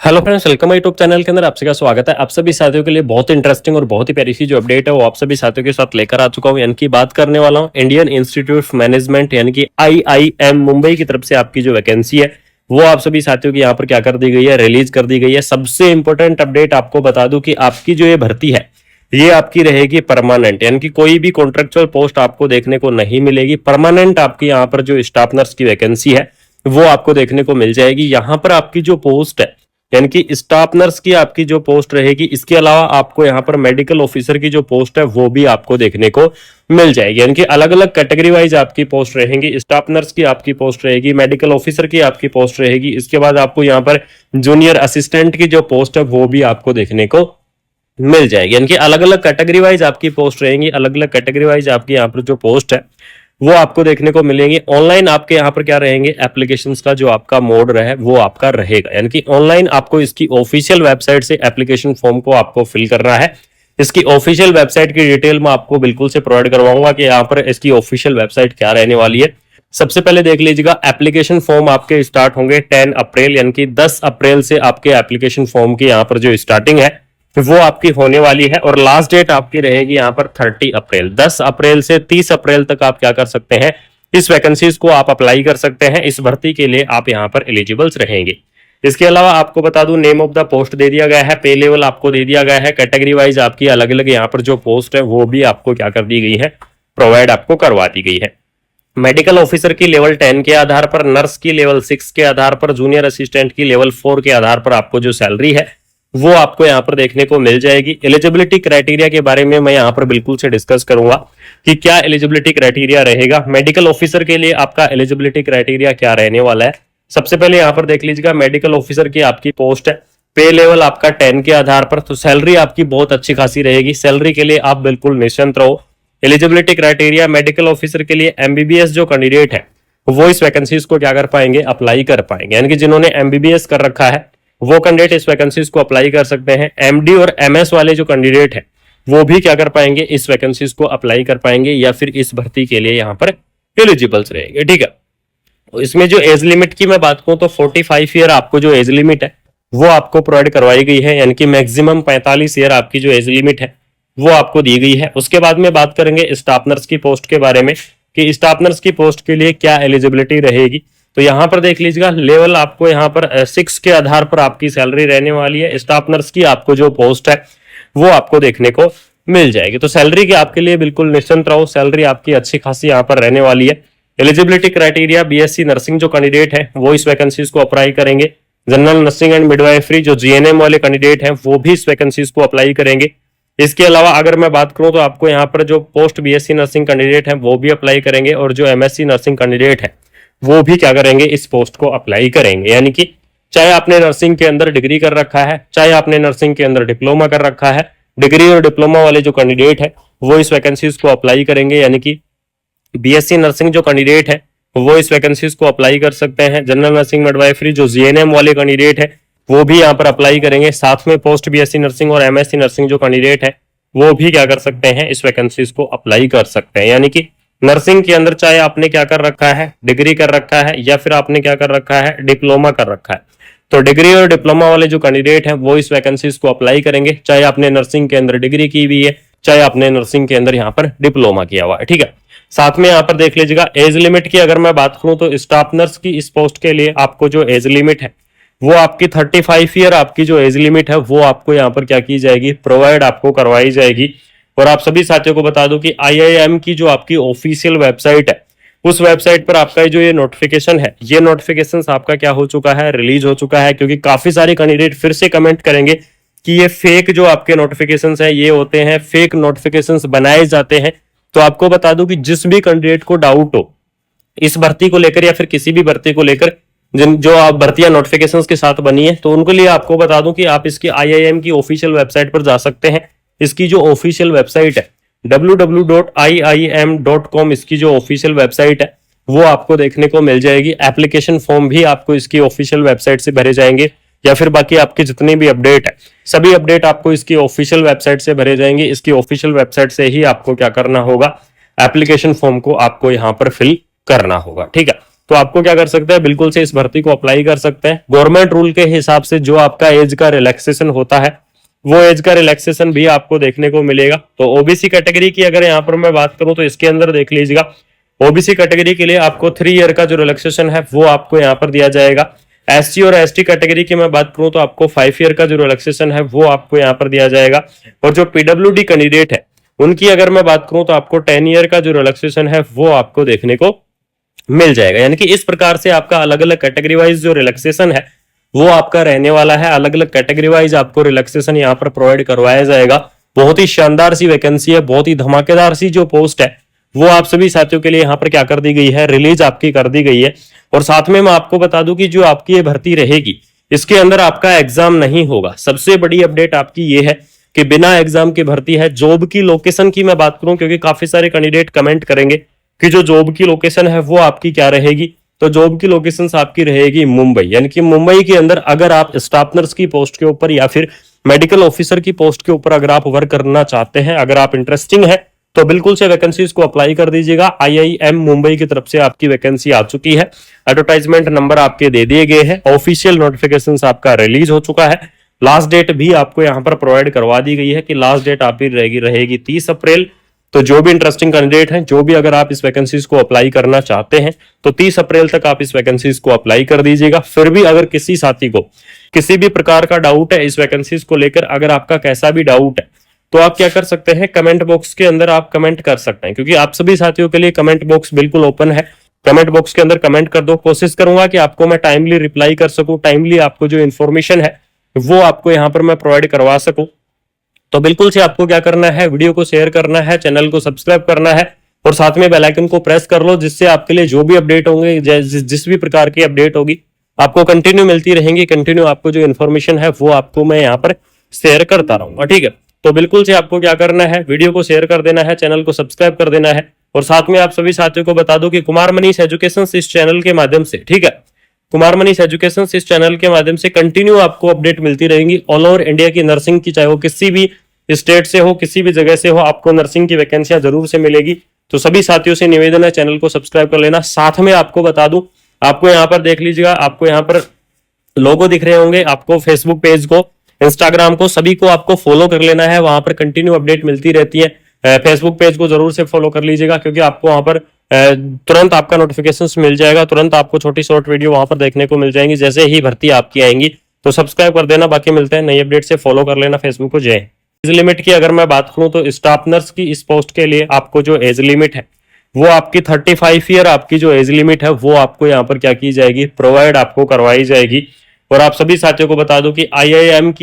Hello friends, welcome YouTube channel के अंदर आप सबका स्वागत है। आप सभी साथियों के लिए बहुत इंटरेस्टिंग और बहुत ही प्यारी सी जो अपडेट है वो आप सभी साथियों के साथ लेकर आ चुका हूं। यानी कि बात करने वाला हूं इंडियन इंस्टीट्यूट ऑफ मैनेजमेंट यानी कि IIM मुंबई की तरफ से आपकी जो वैकेंसी है वो आप सभी साथियों की यहाँ पर क्या कर दी गई है, रिलीज कर दी गई है। सबसे इंपॉर्टेंट अपडेट आपको बता दूं कि आपकी जो ये भर्ती है ये आपकी रहेगी परमानेंट, यानी कि कोई भी कॉन्ट्रेक्चुअल पोस्ट आपको देखने को नहीं मिलेगी। परमानेंट आपकी यहाँ पर जो स्टाफ नर्स की वैकेंसी है वो आपको देखने को मिल जाएगी। यहाँ पर आपकी जो पोस्ट है यानी कि स्टाफ नर्स की आपकी जो पोस्ट रहेगी, इसके अलावा आपको यहाँ पर मेडिकल ऑफिसर की जो पोस्ट है वो भी आपको देखने को मिल जाएगी। यानी कि अलग अलग कैटेगरी वाइज आपकी पोस्ट रहेंगी। स्टाफ नर्स की आपकी पोस्ट रहेगी, मेडिकल ऑफिसर की आपकी पोस्ट रहेगी, इसके बाद आपको यहाँ पर जूनियर असिस्टेंट की जो पोस्ट है वो भी आपको देखने को मिल जाएगी। यानी कि अलग अलग कैटेगरी वाइज आपकी पोस्ट रहेंगी, अलग अलग कैटेगरी वाइज आपकी यहाँ पर जो पोस्ट है वो आपको देखने को मिलेंगे। ऑनलाइन आपके यहाँ पर क्या रहेंगे, एप्लीकेशंस का जो आपका मोड रहे वो आपका रहेगा। यानी कि ऑनलाइन आपको इसकी ऑफिशियल वेबसाइट से एप्लीकेशन फॉर्म को आपको फिल करना है। इसकी ऑफिशियल वेबसाइट की डिटेल मैं आपको बिल्कुल से प्रोवाइड करवाऊंगा कि यहाँ पर इसकी ऑफिशियल वेबसाइट क्या रहने वाली है। सबसे पहले देख लीजिएगा, एप्लीकेशन फॉर्म आपके स्टार्ट होंगे 10 अप्रैल, यानी कि 10 अप्रैल से आपके एप्लीकेशन फॉर्म की यहाँ पर जो स्टार्टिंग है वो आपकी होने वाली है और लास्ट डेट आपकी रहेगी यहाँ पर 30 अप्रैल। 10 अप्रैल से 30 अप्रैल तक आप क्या कर सकते हैं, इस वैकेंसीज को आप अप्लाई कर सकते हैं। इस भर्ती के लिए आप यहाँ पर एलिजिबल्स रहेंगे। इसके अलावा आपको बता दूं, नेम ऑफ द पोस्ट दे दिया गया है, पे लेवल आपको दे दिया गया है, कैटेगरी वाइज आपकी अलग अलग यहाँ पर जो पोस्ट है वो भी आपको क्या कर दी गई है, प्रोवाइड आपको करवा दी गई है। मेडिकल ऑफिसर की लेवल 10 के आधार पर, नर्स की लेवल 6 के आधार पर, जूनियर असिस्टेंट की लेवल 4 के आधार पर आपको जो सैलरी है वो आपको यहाँ पर देखने को मिल जाएगी। एलिजिबिलिटी क्राइटेरिया के बारे में मैं यहाँ पर बिल्कुल से डिस्कस करूंगा कि क्या एलिजिबिलिटी क्राइटेरिया रहेगा। मेडिकल ऑफिसर के लिए आपका एलिजिबिलिटी क्राइटेरिया क्या रहने वाला है, सबसे पहले यहाँ पर देख लीजिएगा। मेडिकल ऑफिसर की आपकी पोस्ट है, पे लेवल आपका 10 के आधार पर, तो सैलरी आपकी बहुत अच्छी खासी रहेगी। सैलरी के लिए आप बिल्कुल निश्चिंत रहो। एलिजिबिलिटी क्राइटेरिया मेडिकल ऑफिसर के लिए MBBS जो कैंडिडेट है वो इस वैकेंसीज को क्या कर पाएंगे, अप्लाई कर पाएंगे। यानी कि जिन्होंने MBBS कर रखा है वो कैंडिडेट इस वैकेंसीज को अप्लाई कर सकते हैं। MD और MS वाले जो कैंडिडेट है वो भी क्या कर पाएंगे, इस वैकेंसीज को अप्लाई कर पाएंगे या फिर इस भर्ती के लिए यहाँ पर एलिजिबल्स रहेंगे। ठीक है, इसमें जो एज लिमिट की मैं बात करूं तो 45 ईयर आपको जो एज लिमिट है वो आपको प्रोवाइड करवाई गई है। यानी कि मैक्सिमम 45 ईयर आपकी जो एज लिमिट है वो आपको दी गई है। उसके बाद में बात करेंगे स्टाफ नर्स की पोस्ट के बारे में कि स्टाफ नर्स की पोस्ट के लिए क्या एलिजिबिलिटी रहेगी। तो यहाँ पर देख लीजिएगा, लेवल आपको यहाँ पर 6 के आधार पर आपकी सैलरी रहने वाली है। स्टाफ नर्स की आपको जो पोस्ट है वो आपको देखने को मिल जाएगी। तो सैलरी के आपके लिए बिल्कुल निश्चिंत रहो, सैलरी आपकी अच्छी खासी यहाँ पर रहने वाली है। एलिजिबिलिटी क्राइटेरिया BSc नर्सिंग जो कैंडिडेट है वो इस वैकेंसीज को अप्लाई करेंगे। जनरल नर्सिंग एंड मिडवाइफरी जो GNM वाले कैंडिडेट है वो भी इस वैकेंसीज को अप्लाई करेंगे। इसके अलावा अगर मैं बात करूं तो आपको यहाँ पर जो पोस्ट BSc नर्सिंग कैंडिडेट है वो भी अप्लाई करेंगे और जो MSc नर्सिंग कैंडिडेट है वो भी क्या करेंगे, इस पोस्ट को अप्लाई करेंगे। यानी कि चाहे आपने नर्सिंग के अंदर डिग्री कर रखा है, चाहे आपने नर्सिंग के अंदर डिप्लोमा कर रखा है, डिग्री और डिप्लोमा वाले जो कैंडिडेट है वो इस वैकेंसीज को अप्लाई करेंगे। यानी कि BSc नर्सिंग जो कैंडिडेट है वो इस वैकेंसीज को अप्लाई कर सकते हैं। जनरल नर्सिंग मिडवाइफरी जो GNM वाले कैंडिडेट है वो भी यहाँ पर अप्लाई करेंगे। साथ में पोस्ट BSc नर्सिंग और MSc नर्सिंग जो कैंडिडेट है वो भी क्या कर सकते हैं, इस वैकेंसीज को अप्लाई कर सकते हैं। यानी कि नर्सिंग के अंदर चाहे आपने क्या कर रखा है, डिग्री कर रखा है, या फिर आपने क्या कर रखा है, डिप्लोमा कर रखा है, तो डिग्री और डिप्लोमा वाले जो कैंडिडेट हैं वो इस वैकेंसीज को अप्लाई करेंगे। चाहे आपने नर्सिंग के अंदर डिग्री की हुई है, चाहे आपने नर्सिंग के अंदर यहाँ पर डिप्लोमा किया हुआ है। ठीक है, साथ में यहाँ पर देख लीजिएगा एज लिमिट की अगर मैं बात करूं तो स्टाफ नर्स की इस पोस्ट के लिए आपको जो एज लिमिट है वो आपकी 35 ईयर आपकी जो एज लिमिट है वो आपको यहाँ पर क्या की जाएगी, प्रोवाइड आपको करवाई जाएगी। और आप सभी साथियों को बता दूं कि IIM की जो आपकी ऑफिशियल वेबसाइट है उस वेबसाइट पर आपका जो ये नोटिफिकेशन है, ये नोटिफिकेशन आपका क्या हो चुका है, रिलीज हो चुका है। क्योंकि काफी सारे कैंडिडेट फिर से कमेंट करेंगे कि ये फेक जो आपके नोटिफिकेशन है ये होते हैं, फेक नोटिफिकेशन बनाए जाते हैं। तो आपको बता दूं कि जिस भी कैंडिडेट को डाउट हो इस भर्ती को लेकर या फिर किसी भी भर्ती को लेकर, जिन जो आप भर्तियां नोटिफिकेशंस के साथ बनी है, तो उनके लिए आपको बता दूं कि आप इसकी IIM की ऑफिशियल वेबसाइट पर जा सकते हैं। इसकी जो ऑफिशियल वेबसाइट है www.iim.com, इसकी जो ऑफिशियल वेबसाइट है वो आपको देखने को मिल जाएगी। एप्लीकेशन फॉर्म भी आपको इसकी ऑफिशियल वेबसाइट से भरे जाएंगे या फिर बाकी आपकी जितनी भी अपडेट है सभी अपडेट आपको इसकी ऑफिशियल वेबसाइट से भरे जाएंगे। इसकी ऑफिशियल वेबसाइट से ही आपको क्या करना होगा, एप्लीकेशन फॉर्म को आपको यहाँ पर फिल करना होगा। ठीक है, तो आपको क्या कर सकते हैं, बिल्कुल से इस भर्ती को अप्लाई कर सकते हैं। गवर्नमेंट रूल के हिसाब से जो आपका एज का रिलैक्सेशन होता है वो एज का रिलैक्सेशन भी आपको देखने को मिलेगा। तो ओबीसी कैटेगरी की अगर यहाँ पर मैं बात करूं तो इसके अंदर देख लीजिएगा, ओबीसी कैटेगरी के लिए आपको 3 ईयर का जो रिलैक्सेशन है वो आपको यहाँ पर दिया जाएगा। एससी और एसटी कैटेगरी की मैं बात करूं तो आपको 5 ईयर का जो रिलैक्सेशन है वो आपको यहाँ पर दिया जाएगा। और जो पीडब्ल्यूडी कैंडिडेट है उनकी अगर मैं बात करूं तो आपको 10 ईयर का जो रिलैक्सेशन है वो आपको देखने को मिल जाएगा। यानी कि इस प्रकार से आपका अलग अलग कैटेगरी वाइज जो रिलैक्सेशन है वो आपका रहने वाला है। अलग अलग कैटेगरी वाइज आपको रिलैक्सेशन यहाँ पर प्रोवाइड करवाया जाएगा। बहुत ही शानदार सी वैकेंसी है, बहुत ही धमाकेदार सी जो पोस्ट है वो आप सभी साथियों के लिए यहाँ पर क्या कर दी गई है, रिलीज आपकी कर दी गई है। और साथ में मैं आपको बता दूं कि जो आपकी ये भर्ती रहेगी इसके अंदर आपका एग्जाम नहीं होगा। सबसे बड़ी अपडेट आपकी ये है कि बिना एग्जाम की भर्ती है। जॉब की लोकेशन की मैं बात करूं, क्योंकि काफी सारे कैंडिडेट कमेंट करेंगे कि जो जॉब की लोकेशन है वो आपकी क्या रहेगी, तो जॉब की लोकेशन आपकी रहेगी मुंबई। यानी कि मुंबई के अंदर अगर आप स्टाफ नर्स की पोस्ट के ऊपर या फिर मेडिकल ऑफिसर की पोस्ट के ऊपर अगर आप वर्क करना चाहते हैं, अगर आप इंटरेस्टिंग है तो बिल्कुल से वैकेंसीज को अप्लाई कर दीजिएगा। आईआईएम मुंबई की तरफ से आपकी वैकेंसी आ चुकी है। एडवर्टाइजमेंट नंबर आपके दे दिए गए हैं। ऑफिशियल नोटिफिकेशन आपका रिलीज हो चुका है। लास्ट डेट भी आपको यहाँ पर प्रोवाइड करवा दी गई है कि लास्ट डेट आपकी रहेगी 30 अप्रैल। तो जो भी इंटरेस्टिंग कैंडिडेट हैं, जो भी अगर आप इस वैकेंसीज को अप्लाई करना चाहते हैं तो 30 अप्रैल तक आप इस वैकेंसीज को अप्लाई कर दीजिएगा। फिर भी अगर किसी साथी को किसी भी प्रकार का डाउट है इस वैकेंसीज को लेकर, अगर आपका कैसा भी डाउट है तो आप क्या कर सकते हैं, कमेंट बॉक्स के अंदर आप कमेंट कर सकते हैं, क्योंकि आप सभी साथियों के लिए कमेंट बॉक्स बिल्कुल ओपन है। कमेंट बॉक्स के अंदर कमेंट कर दो। कोशिश करूंगा कि आपको मैं टाइमली रिप्लाई कर सकूं, टाइमली आपको जो इन्फॉर्मेशन है वो आपको यहाँ पर मैं प्रोवाइड करवा सकूं। तो बिल्कुल से आपको क्या करना है, वीडियो को शेयर करना है, चैनल को सब्सक्राइब करना है और साथ में बेल आइकन को प्रेस कर लो, जिससे आपके लिए जो भी अपडेट होंगे, जिस भी प्रकार की अपडेट होगी आपको कंटिन्यू मिलती रहेंगी। कंटिन्यू आपको जो इन्फॉर्मेशन है वो आपको मैं यहाँ पर शेयर करता रहूंगा। ठीक है, तो बिल्कुल से आपको क्या करना है, वीडियो को शेयर कर देना है, चैनल को सब्सक्राइब कर देना है और साथ में आप सभी साथियों को बता दो कि कुमार मनीष एजुकेशन इस चैनल के माध्यम से, ठीक है, कुमार मनीष एजुकेशन इस चैनल के माध्यम से कंटिन्यू आपको अपडेट मिलती रहेंगी ऑल ओवर इंडिया की नर्सिंग की, चाहे वो किसी भी स्टेट से हो, किसी भी जगह से हो, आपको नर्सिंग की वैकेंसियां जरूर से मिलेगी। तो सभी साथियों से निवेदन है चैनल को सब्सक्राइब कर लेना। साथ में आपको बता दूं, आपको यहाँ पर देख लीजिएगा, आपको यहाँ पर लोगो दिख रहे होंगे, आपको फेसबुक पेज को, इंस्टाग्राम को, सभी को आपको फॉलो कर लेना है। वहां पर कंटिन्यू अपडेट मिलती रहती है। फेसबुक पेज को जरूर से फॉलो कर लीजिएगा, क्योंकि आपको वहां पर तुरंत आपका नोटिफिकेशंस मिल जाएगा, तुरंत आपको छोटी शॉर्ट वीडियो वहां पर देखने को मिल जाएंगी जैसे ही भर्ती आपकी आएंगी। तो सब्सक्राइब कर देना। बाकी मिलते हैं नई अपडेट से, फॉलो कर लेना फेसबुक को। जय। एज लिमिट की अगर मैं बात करूं तो स्टाफ नर्स की इस पोस्ट के लिए आपको जो एज लिमिट है वो आपकी 35 ईयर आपकी जो एज लिमिट है वो आपको यहाँ पर क्या की जाएगी, प्रोवाइड आपको करवाई जाएगी। और आप सभी साथियों को बता दूं कि आईआईएम की